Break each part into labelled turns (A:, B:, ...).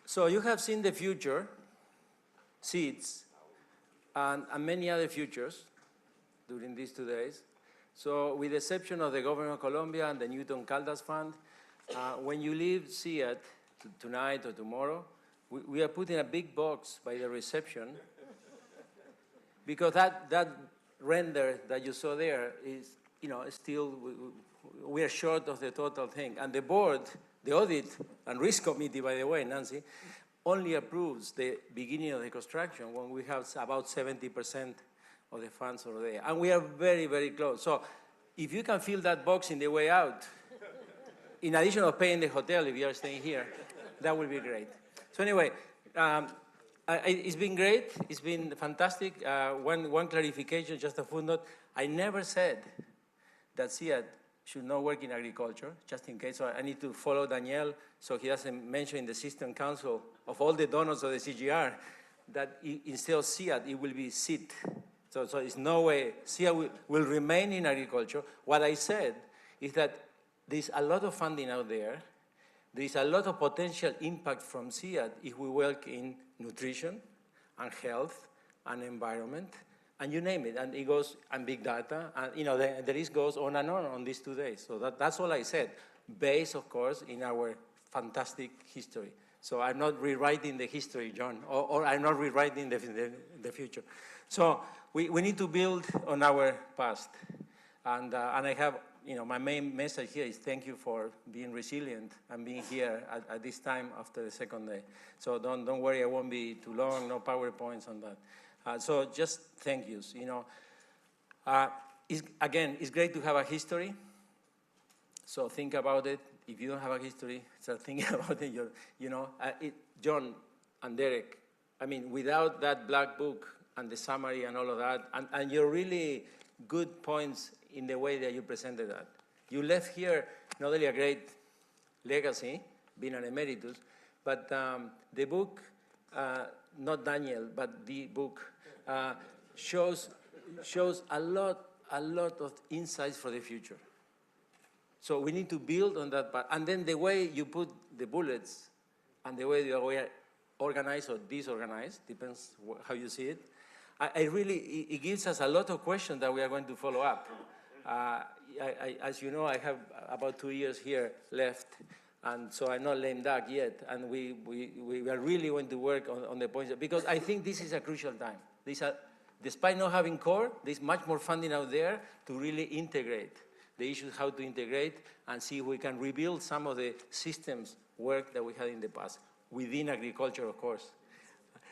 A: So you have seen the future, seeds, and many other futures during these 2 days. So with the exception of the government of Colombia and the Newton Caldas Fund, when you leave CIAT tonight or tomorrow, we are putting a big box by the reception because that render that you saw there is, still, we are short of the total thing. And the board, the audit and risk committee, by the way, Nancy, only approves the beginning of the construction when we have about 70% of the funds over there. And we are very, very close. So if you can fill that box in the way out, in addition of paying the hotel if you are staying here, that would be great. So anyway, it's been great. It's been fantastic. One clarification, just a footnote. I never said that CIAT should not work in agriculture, just in case. So I need to follow Daniel so he doesn't mention in the system council of all the donors of the CGR that instead of CIAT, it will be CIT. So it's no way. CIAT will remain in agriculture. What I said is that there's a lot of funding out there. There's a lot of potential impact from CIAT if we work in nutrition and health and environment and you name it. And it goes, and big data, and the list goes on and on these 2 days. So that's all I said, based, of course, in our fantastic history. So I'm not rewriting the history, John, or I'm not rewriting the future. So we need to build on our past. And I have, my main message here is thank you for being resilient and being here at this time after the second day. So don't worry, I won't be too long, no PowerPoints on that. So just thank yous. It's great to have a history. So think about it. If you don't have a history, start thinking about it. John and Derek, without that black book and the summary and all of that, and your really good points in the way that you presented that. You left here not only a great legacy, being an emeritus, but the book, not Daniel, but the book, shows a lot of insights for the future. So we need to build on that part. And then the way you put the bullets and the way you are organized or disorganized, depends how you see it, it gives us a lot of questions that we are going to follow up. As you know, I have about 2 years here left, and so I'm not lame duck yet, and we are really going to work on the points, because I think this is a crucial time. Despite not having core, there's much more funding out there to really integrate the issues, how to integrate, and see if we can rebuild some of the systems work that we had in the past, within agriculture, of course.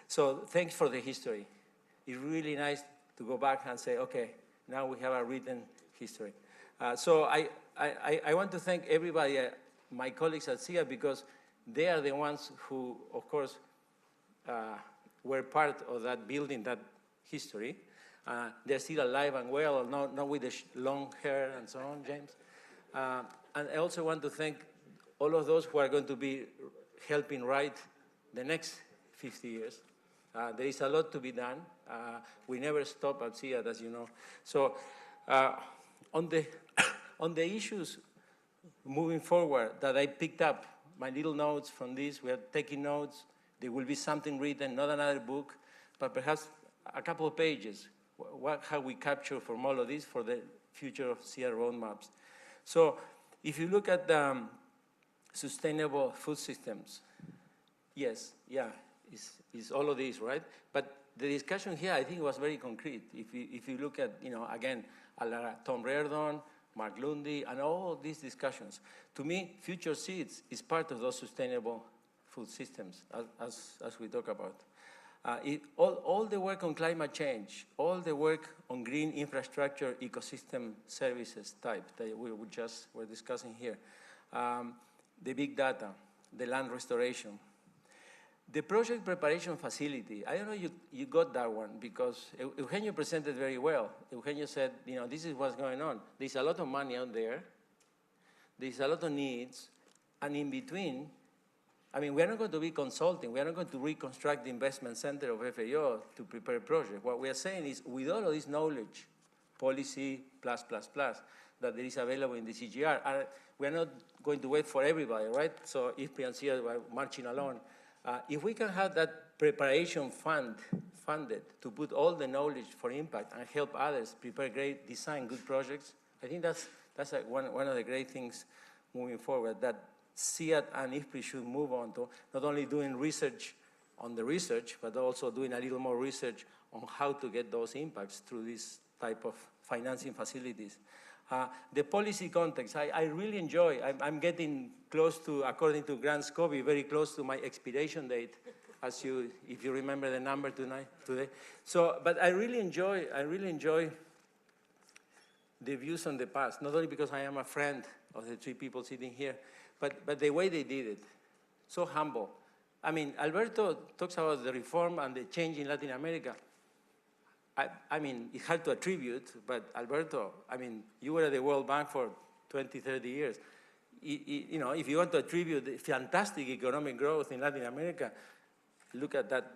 A: So thanks for the history. It's really nice to go back and say, okay, now we have a written history. So I want to thank everybody, my colleagues at CIAT, because they are the ones who, of course, were part of that building, that history. They're still alive and well, not with the long hair and so on, James. And I also want to thank all of those who are going to be helping write the next 50 years. There is a lot to be done. We never stop at CIAT, as you know. So on the issues moving forward that I picked up, my little notes from this, we are taking notes. There will be something written, not another book, but perhaps a couple of pages. What have we captured from all of this for the future of CIAT roadmaps? So if you look at sustainable food systems, yes, yeah, it's all of this, right? But the discussion here, I think, was very concrete. If you look at, again, Tom Reardon, Mark Lundy, and all these discussions, to me, Future Seeds is part of those sustainable food systems, as we talk about. All the work on climate change, all the work on green infrastructure, ecosystem services type that we just were discussing here, the big data, the land restoration, the project preparation facility. I don't know you got that one, because Eugenio presented very well. Eugenio said, this is what's going on. There's a lot of money out there. There's a lot of needs. And in between, we are not going to be consulting. We are not going to reconstruct the investment center of FAO to prepare projects. What we are saying is, with all of this knowledge, policy, plus, that there is available in the CGR, we are not going to wait for everybody, right? So IFPRI and CIAT are marching along. If we can have that preparation funded to put all the knowledge for impact and help others prepare great design, good projects, I think that's one of the great things moving forward, that CIAT and IFPRI should move on to not only doing research on the research, but also doing a little more research on how to get those impacts through this type of financing facilities. The policy context, I really enjoy. I'm getting close to, according to Grant Scobie, very close to my expiration date, if you remember the number today. So, but I really enjoy the views on the past, not only because I am a friend of the three people sitting here, but the way they did it, so humble. I mean, Alberto talks about the reform and the change in Latin America. I mean, it's hard to attribute, but Alberto, I mean, you were at the World Bank for 20, 30 years. You know, if you want to attribute the fantastic economic growth in Latin America, look at that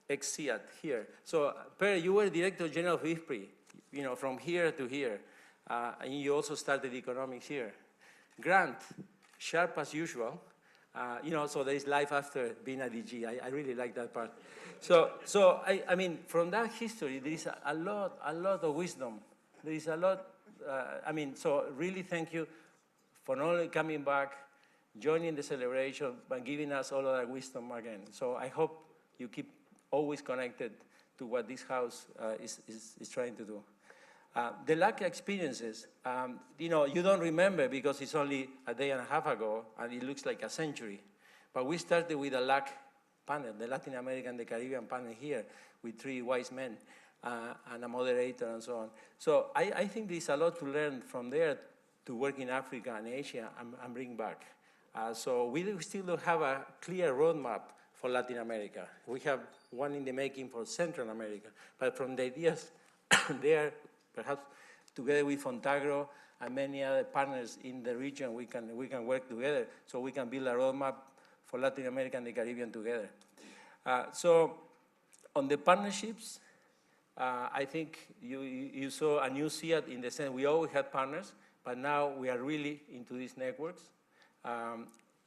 A: ex-CIAT here. So, Per, you were Director General of IFPRI, you know, from here to here. And you also started economics here. Grant, sharp as usual. You know, so there is life after being a DG. I really like that part. So I mean, from that history, there is a lot of wisdom. There is a lot, I mean, so really thank you for not only coming back, joining the celebration, but giving us all of that wisdom again. So I hope you keep always connected to what this house is trying to do. The LAC experiences, you know, you don't remember because it's only a day and a half ago, and it looks like a century. But we started with a LAC panel, the Latin American, the Caribbean panel here, with 3 wise men and a moderator and so on. So I think there's a lot to learn from there to work in Africa and Asia and bring back. So we still don't have a clear roadmap for Latin America. We have one in the making for Central America, but from the ideas there, perhaps together with Fontagro and many other partners in the region, we can work together so we can build a roadmap for Latin America and the Caribbean together. So on the partnerships, I think you saw a new CIAT in the sense we always had partners, but now we are really into these networks.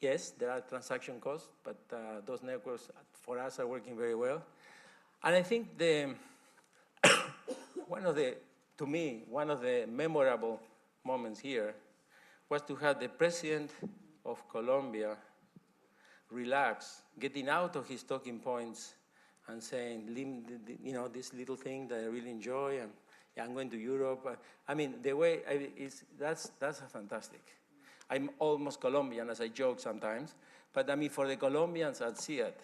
A: Yes, there are transaction costs, but those networks for us are working very well. And I think to me, one of the memorable moments here was to have the president of Colombia relax, getting out of his talking points and saying, you know, this little thing that I really enjoy, and yeah, I'm going to Europe. I mean, the way that's fantastic. I'm almost Colombian, as I joke sometimes, but I mean, for the Colombians at CIAT,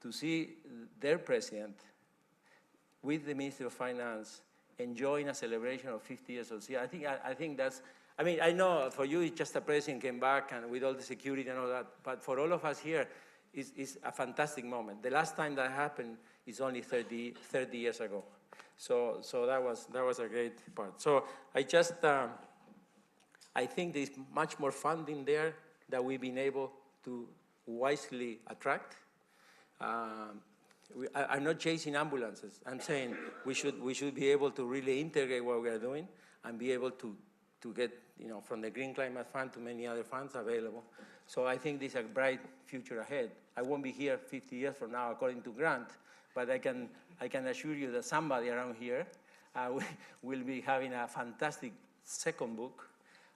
A: to see their president with the Ministry of Finance enjoying a celebration of 50 years of CIAT, I think that's, I mean, I know for you it's just a president came back and with all the security and all that, but for all of us here, it's a fantastic moment. The last time that happened is only 30 years ago. So that was a great part. So I think there's much more funding there that we've been able to wisely attract. I'm not chasing ambulances. I'm saying we should be able to really integrate what we are doing and be able to get, you know, from the Green Climate Fund to many other funds available. So I think there's a bright future ahead. I won't be here 50 years from now, according to Grant, but I can assure you that somebody around here will be having a fantastic second book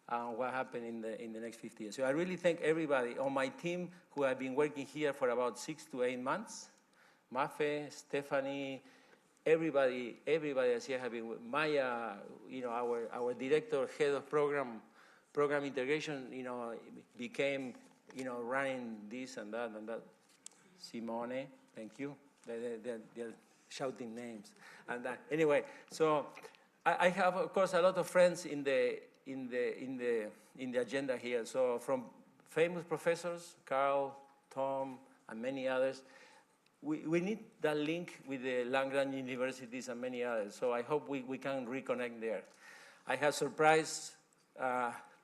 A: on what happened in the next 50 years. So I really thank everybody on my team who have been working here for about 6 to 8 months. Mafe, Stephanie, everybody that's here have been with Maya, you know, our director, head of program integration, you know, became, you know, running this and that. Simone, thank you. They're shouting names. And anyway, so I have, of course, a lot of friends in the agenda here. So from famous professors, Carl, Tom, and many others, we need that link with the land-grant universities and many others. So I hope we can reconnect there. I have surprise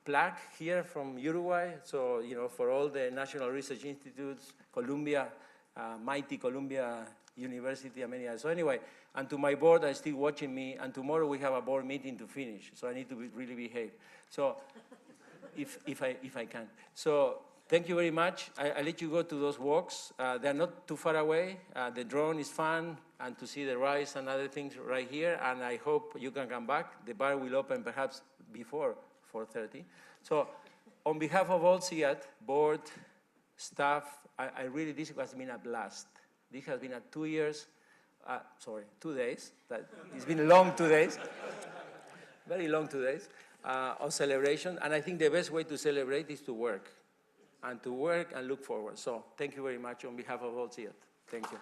A: plaque here from Uruguay. So, you know, for all the national research institutes, Columbia, mighty Columbia University and many others. So anyway, and to my board are still watching me, and tomorrow we have a board meeting to finish. So I need to really behave. So if I can. So Thank you very much. I let you go to those walks. They're not too far away. The drone is fun, and to see the rice and other things right here. And I hope you can come back. The bar will open perhaps before 4:30. So on behalf of all CIAT, board, staff, I really, this has been a blast. This has been a 2 years, 2 days. It's been long 2 days, very long 2 days of celebration. And I think the best way to celebrate is to work. And to work and look forward. So thank you very much on behalf of all CIAT. Thank you.